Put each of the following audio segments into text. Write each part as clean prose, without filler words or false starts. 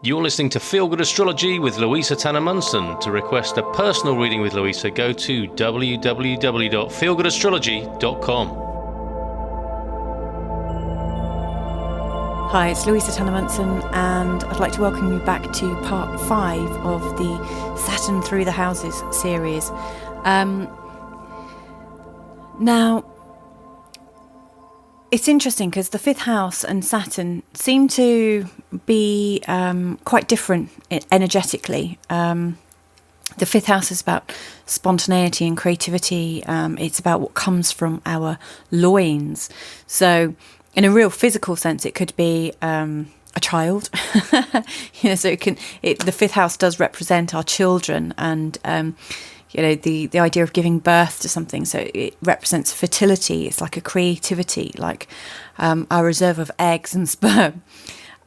You're listening to Feel Good Astrology with Louisa Tanner Munson. To request a personal reading with Louisa, go to www.feelgoodastrology.com. Hi, it's Louisa Tanner Munson, and I'd like to welcome you back to part 5 of the Saturn Through the Houses series. Now, it's interesting because the 5th house and Saturn seem to be quite different energetically. The 5th house is about spontaneity and creativity. It's about what comes from our loins. So in a real physical sense, it could be a child. So the 5th house does represent our children and the idea of giving birth to something. So it represents fertility. It's like a creativity, like our reserve of eggs and sperm.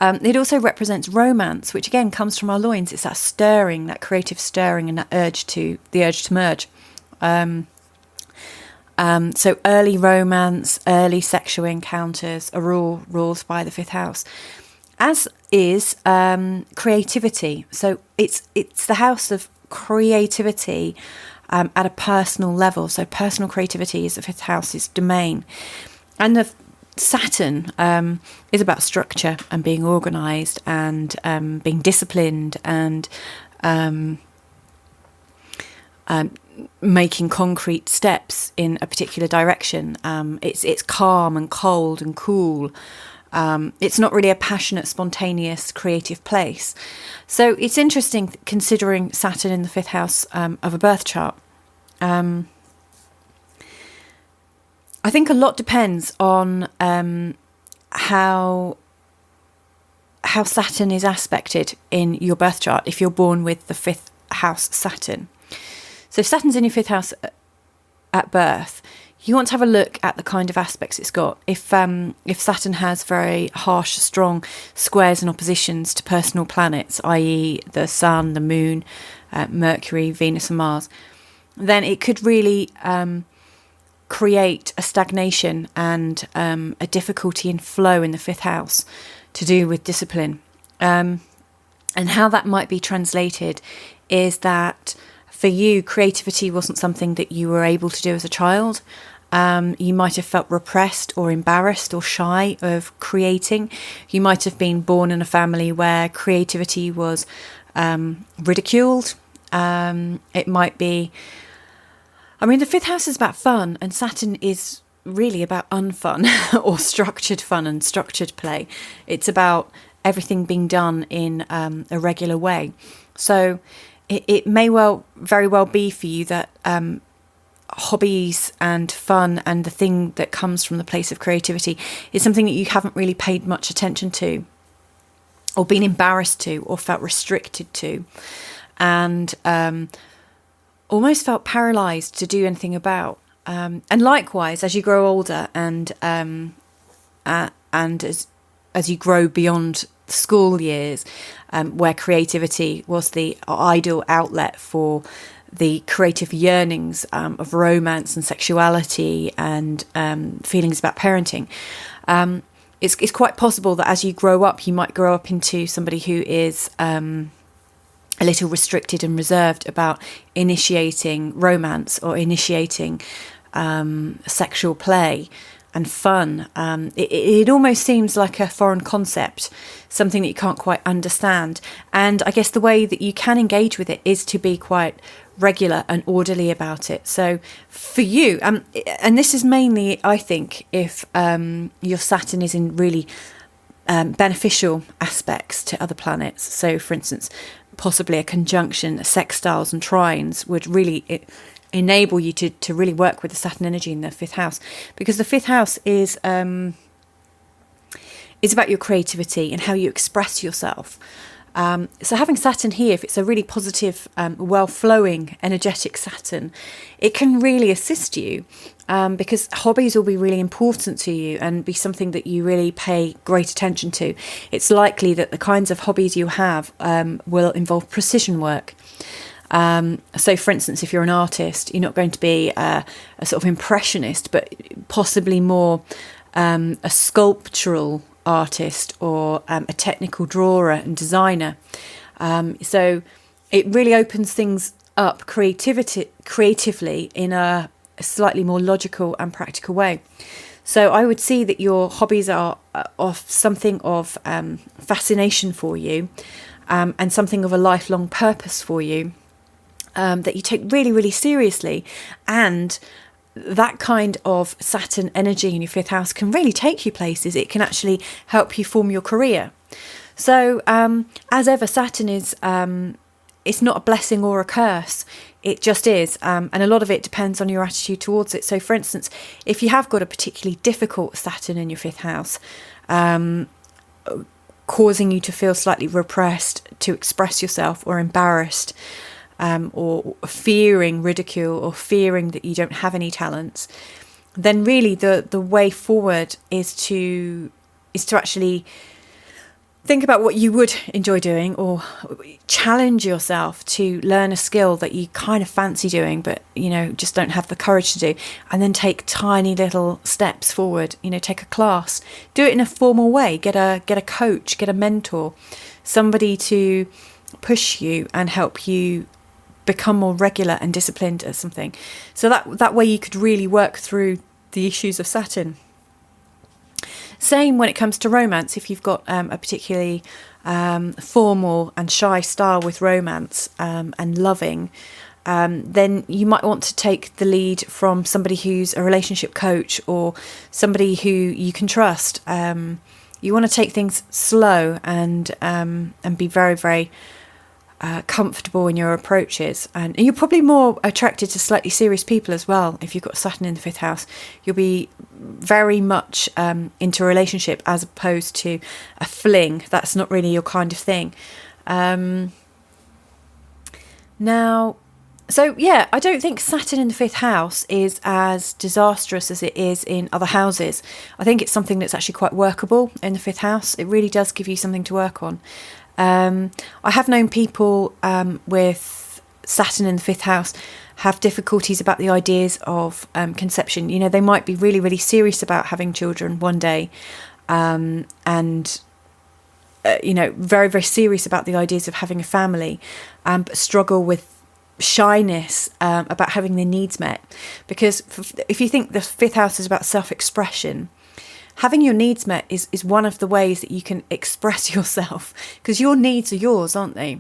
It also represents romance, which again comes from our loins. It's that stirring, that creative stirring, and that urge to merge. So early romance, early sexual encounters are all ruled by the 5th house, as is creativity. So it's the house of creativity at a personal level. So personal creativity is the 5th house's domain, and the Saturn is about structure and being organised and being disciplined and making concrete steps in a particular direction. It's calm and cold and cool. It's not really a passionate, spontaneous, creative place. So it's interesting considering Saturn in the 5th house of a birth chart. I think a lot depends on how Saturn is aspected in your birth chart if you're born with the 5th house Saturn. So if Saturn's in your 5th house at birth, you want to have a look at the kind of aspects it's got. If Saturn has very harsh, strong squares and oppositions to personal planets, i.e. the Sun, the Moon, Mercury, Venus and Mars, then it could really create a stagnation and a difficulty in flow in the 5th house to do with discipline. And how that might be translated is that for you, creativity wasn't something that you were able to do as a child. You might have felt repressed or embarrassed or shy of creating. You might have been born in a family where creativity was ridiculed. It might be... the 5th house is about fun, and Saturn is really about unfun or structured fun and structured play. It's about everything being done in a regular way. So it may very well be for you that hobbies and fun and the thing that comes from the place of creativity is something that you haven't really paid much attention to, or been embarrassed to, or felt restricted to, and almost felt paralysed to do anything about. And likewise, as you grow older and as you grow beyond school years, where creativity was the ideal outlet for the creative yearnings of romance and sexuality and feelings about parenting, it's quite possible that as you grow up, you might grow up into somebody who is a little restricted and reserved about initiating romance or initiating sexual play and fun. It almost seems like a foreign concept, something that you can't quite understand. And I guess the way that you can engage with it is to be quite regular and orderly about it. So for you, and this is mainly, I think, if your Saturn is in really beneficial aspects to other planets. So for instance, possibly a conjunction, sextiles and trines would really enable you to really work with the Saturn energy in the 5th house, because the 5th house is about your creativity and how you express yourself. So having Saturn here, if it's a really positive, well-flowing, energetic Saturn, it can really assist you because hobbies will be really important to you and be something that you really pay great attention to. It's likely that the kinds of hobbies you have will involve precision work. So, for instance, if you're an artist, you're not going to be a sort of impressionist, but possibly more a sculptural artist or a technical drawer and designer. So it really opens things up creatively in a slightly more logical and practical way. So I would see that your hobbies are of something of fascination for you, and something of a lifelong purpose for you, that you take really, really seriously. And that kind of Saturn energy in your fifth house can really take you places. It can actually help you form your career. So as ever, Saturn is, it's not a blessing or a curse. It just is. And a lot of it depends on your attitude towards it. So for instance, if you have got a particularly difficult Saturn in your fifth house, causing you to feel slightly repressed to express yourself, or embarrassed, or fearing ridicule, or fearing that you don't have any talents, then really the way forward is to actually think about what you would enjoy doing, or challenge yourself to learn a skill that you kind of fancy doing, but just don't have the courage to do, and then take tiny little steps forward. Take a class, do it in a formal way, get a coach, get a mentor, somebody to push you and help you become more regular and disciplined at something. So that way you could really work through the issues of Saturn. Same when it comes to romance. If you've got a particularly formal and shy style with romance and loving, then you might want to take the lead from somebody who's a relationship coach, or somebody who you can trust. You want to take things slow and be very, very comfortable in your approaches, and you're probably more attracted to slightly serious people as well. If you've got Saturn in the fifth house, you'll be very much into a relationship as opposed to a fling. That's not really your kind of thing. Now, so yeah, I don't think Saturn in the fifth house is as disastrous as it is in other houses. I think it's something that's actually quite workable in the fifth house. It really does give you something to work on. I have known people with Saturn in the fifth house have difficulties about the ideas of conception. They might be really, really serious about having children one day, and very, very serious about the ideas of having a family, but struggle with shyness about having their needs met. Because if you think the fifth house is about self-expression, having your needs met is one of the ways that you can express yourself, because your needs are yours, aren't they?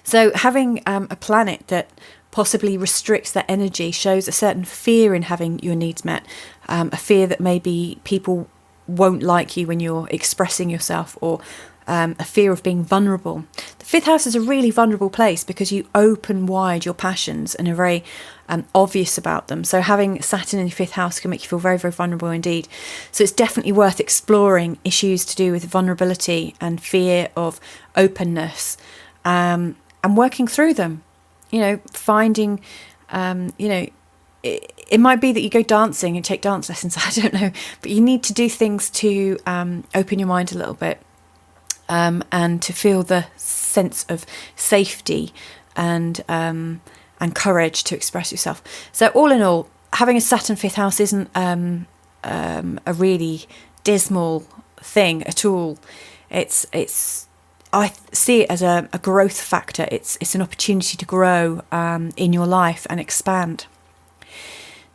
So having a planet that possibly restricts that energy shows a certain fear in having your needs met, a fear that maybe people won't like you when you're expressing yourself, or a fear of being vulnerable. The fifth house is a really vulnerable place because you open wide your passions and are very obvious about them. So having Saturn in the fifth house can make you feel very, very vulnerable indeed. So it's definitely worth exploring issues to do with vulnerability and fear of openness, and working through them. Finding, it might be that you go dancing and take dance lessons, I don't know, but you need to do things to open your mind a little bit, and to feel the sense of safety and courage to express yourself. So all in all, having a Saturn fifth house isn't a really dismal thing at all. I see it as a growth factor. It's an opportunity to grow in your life and expand.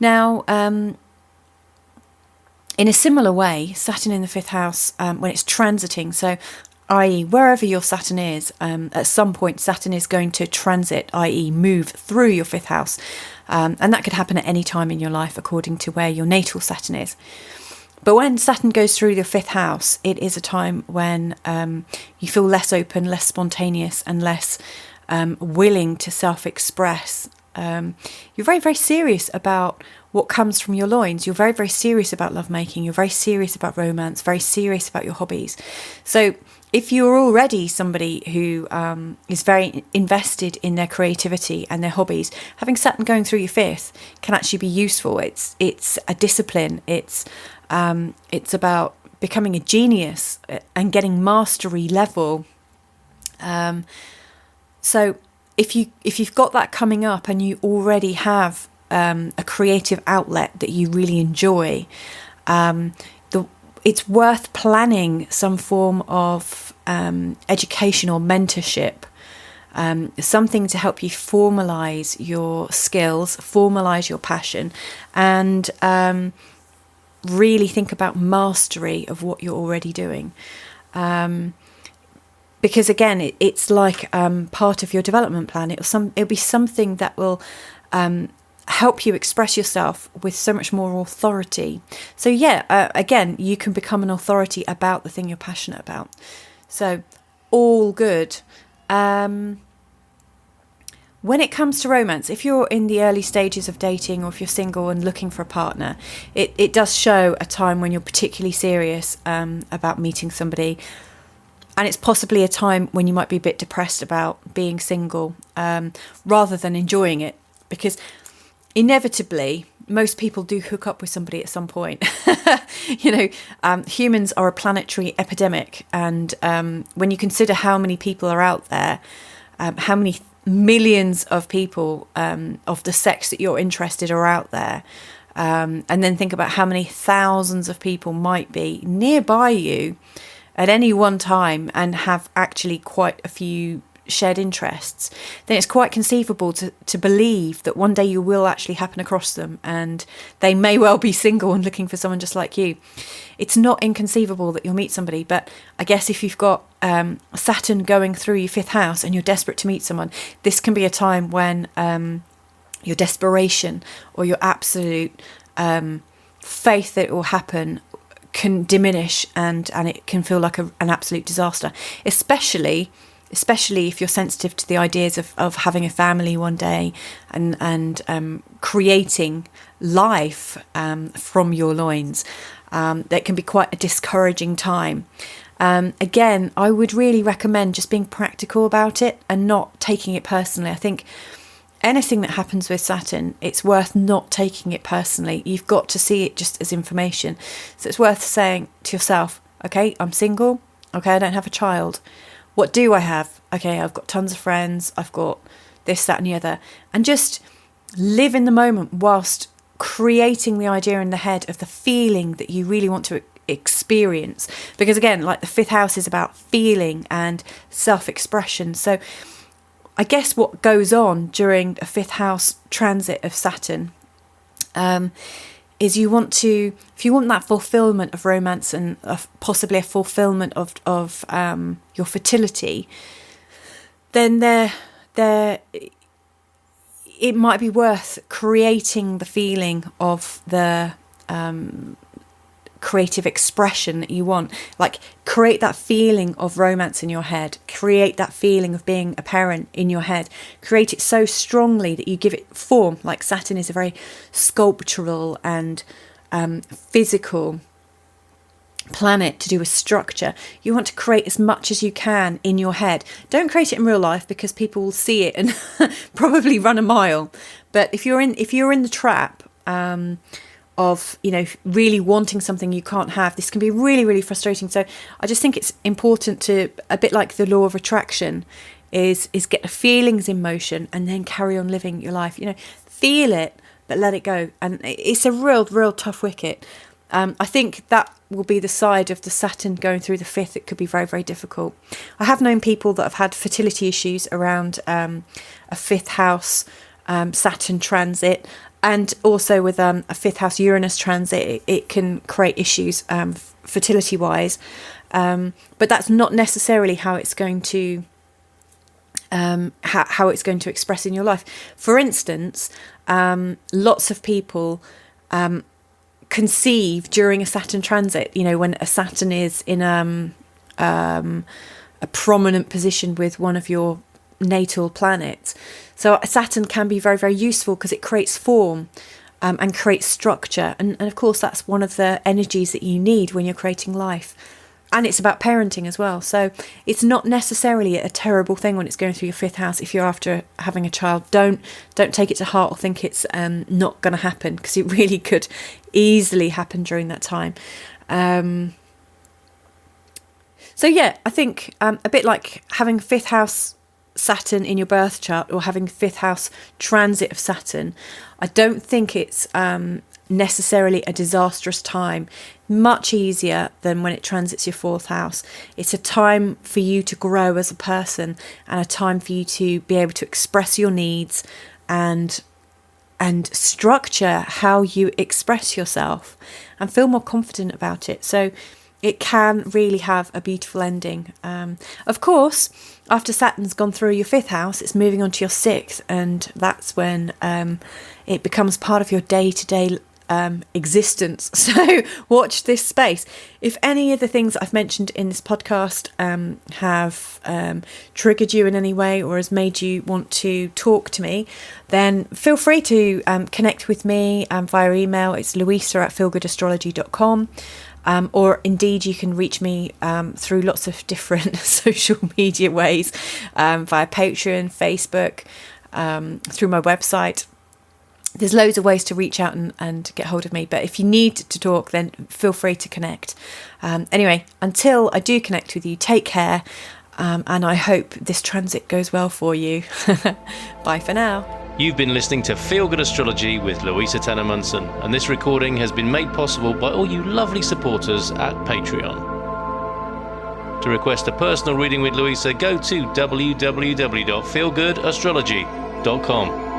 Now, in a similar way, Saturn in the fifth house, when it's transiting, so i.e. wherever your Saturn is, at some point Saturn is going to transit, i.e. move through your fifth house. And that could happen at any time in your life according to where your natal Saturn is. But when Saturn goes through your fifth house, it is a time when you feel less open, less spontaneous, and less willing to self-express. You're very, very serious about what comes from your loins. You're very, very serious about lovemaking. You're very serious about romance, very serious about your hobbies. So if you're already somebody who is very invested in their creativity and their hobbies, having Saturn going through your fifth can actually be useful. It's a discipline. It's about becoming a genius and getting mastery level. So if you've got that coming up and you already have a creative outlet that you really enjoy, it's worth planning some form of education or mentorship, something to help you formalize your skills, formalize your passion, and really think about mastery of what you're already doing. Because again, it's like part of your development plan. It'll be something that will help you express yourself with so much more authority. So yeah, again, you can become an authority about the thing you're passionate about. So all good. When it comes to romance, if you're in the early stages of dating, or if you're single and looking for a partner, it does show a time when you're particularly serious about meeting somebody. And it's possibly a time when you might be a bit depressed about being single, rather than enjoying it. Because inevitably, most people do hook up with somebody at some point. Humans are a planetary epidemic. And when you consider how many people are out there, how many millions of people of the sex that you're interested are out there, and then think about how many thousands of people might be nearby you at any one time and have actually quite a few shared interests, then it's quite conceivable to believe that one day you will actually happen across them, and they may well be single and looking for someone just like you. It's not inconceivable that you'll meet somebody, but I guess if you've got Saturn going through your fifth house and you're desperate to meet someone, this can be a time when your desperation or your absolute faith that it will happen can diminish, and it can feel like an absolute disaster, especially if you're sensitive to the ideas of having a family one day and creating life from your loins. That can be quite a discouraging time. Again, I would really recommend just being practical about it and not taking it personally. I think anything that happens with Saturn, it's worth not taking it personally. You've got to see it just as information. So it's worth saying to yourself, okay, I'm single. Okay, I don't have a child. What do I have? Okay, I've got tons of friends. I've got this, that, and the other. And just live in the moment whilst creating the idea in the head of the feeling that you really want to experience. Because again, like the fifth house is about feeling and self-expression. So I guess what goes on during a fifth house transit of Saturn is if you want that fulfillment of romance and possibly a fulfillment of your fertility, then it might be worth creating the feeling of the creative expression that you want. Like, create that feeling of romance in your head, create that feeling of being a parent in your head, create it so strongly that you give it form. Like Saturn is a very sculptural and physical planet to do with structure. You want to create as much as you can in your head. Don't create it in real life, because people will see it and probably run a mile. But if you're in the trap of really wanting something you can't have, this can be really, really frustrating. So I just think it's important to, a bit like the law of attraction, is get the feelings in motion and then carry on living your life. Feel it but let it go. And it's a real tough wicket. I think that will be the side of the Saturn going through the fifth. It could be very, very difficult. I have known people that have had fertility issues around a fifth house Saturn transit, and also with a fifth house Uranus transit, it can create issues fertility wise. But that's not necessarily how it's going to how it's going to express in your life. For instance, lots of people conceive during a Saturn transit, when a Saturn is in a prominent position with one of your natal planets. So Saturn can be very, very useful because it creates form and creates structure. And of course, that's one of the energies that you need when you're creating life. And it's about parenting as well. So it's not necessarily a terrible thing when it's going through your fifth house. If you're after having a child, don't take it to heart or think it's not going to happen, because it really could easily happen during that time. So yeah, I think a bit like having fifth house Saturn in your birth chart or having fifth house transit of Saturn, I don't think it's necessarily a disastrous time. Much easier than when it transits your fourth house. It's a time for you to grow as a person, and a time for you to be able to express your needs and structure how you express yourself and feel more confident about it. So it can really have a beautiful ending. Of course, after Saturn's gone through your fifth house, it's moving on to your sixth, and that's when it becomes part of your day-to-day existence. So watch this space. If any of the things I've mentioned in this podcast have triggered you in any way or has made you want to talk to me, then feel free to connect with me via email. It's louisa@feelgoodastrology.com. Or indeed you can reach me through lots of different social media ways, via Patreon, Facebook, through my website. There's loads of ways to reach out and get hold of me. But if you need to talk, then feel free to connect. Anyway, until I do connect with you, take care. And I hope this transit goes well for you. Bye for now. You've been listening to Feel Good Astrology with Louisa Tanner-Munson, and this recording has been made possible by all you lovely supporters at Patreon. To request a personal reading with Louisa, go to www.feelgoodastrology.com.